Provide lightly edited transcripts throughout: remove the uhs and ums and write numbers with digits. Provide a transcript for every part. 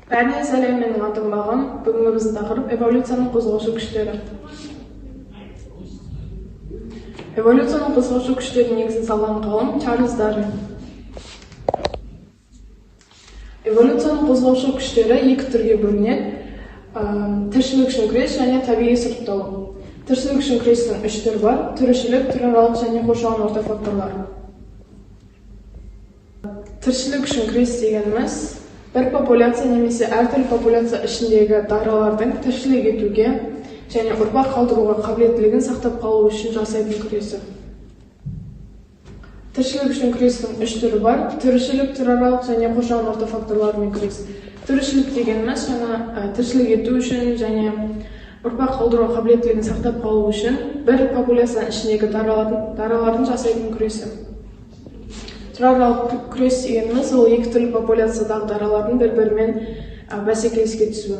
Бәріне сәлем, менің атым Бағым. Бүгінгі біздің тақырып эволюцияның қозғаушы күштері. Эволюцияның қозғаушы күштері негізін салған ғалым Чарльз Дарвин. Эволюцияның қозғаушы күштері екі түрге бөлінеді: тіршілік үшін күрес және табиғи сұрыпталу. Тіршілік үшін күрестің үш түрі бар: түрішілік, түраралық және қоршаған орта факторлар. Тіршілік үшін күрес дегеніміз бір популяция немесе әртүрлі популяция ішіндегі даралардың тіршілік етуге және ұрпақ қалдыруға қабілеттілігін сақтап қалу үшін жасайтын күресі. Тіршілік үшін күрестің үш түрі бар: түрішілік, түраралық және қоршаған орта факторлармен күрес. Түрішілік дегеніміз тіршілік ету үшін және ұрпақ қалдыруға қабілеттілігін сақтап қалу үшін бір популяцияның ішіндегі даралардың жасайтын күресі. Түраралық күрес дегеніміз ол екі түрлі популяциядағы даралардың бір-бірімен бәсекелеске түсуі.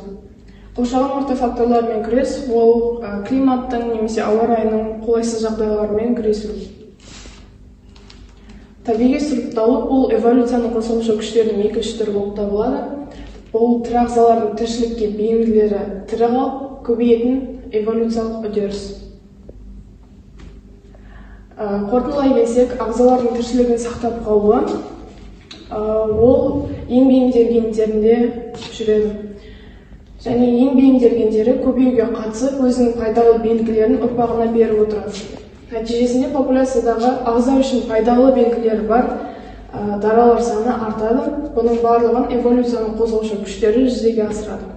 Қоршаған орта факторлармен күрес ол климаттың немесе ауа райының қолайсыз жағдайларымен күресу. Табиғи сұрыпталу бұл эволюцияның қозғаушы күштерінің екінші түрі болып табылады. Бұл тірі ағзалардың тіршілікке бейімділері тірі қалып көбейетін эволюциялық үдеріс. Қорытындылай келсек, ағзалардың тіршілігін сақтап қалуы ол ең бейімдер гендерінде жүреді. Және ең бейімдер гендері көбеюге қатысып, өзінің пайдалы белгілерін ұрпағына беріп отырады. Нәтижесінде популяциядағы ағза үшін пайдалы белгілері бар даралар саны артады. Бұның барлығын эволюцияның қозғаушы күштері жүзеге асырады.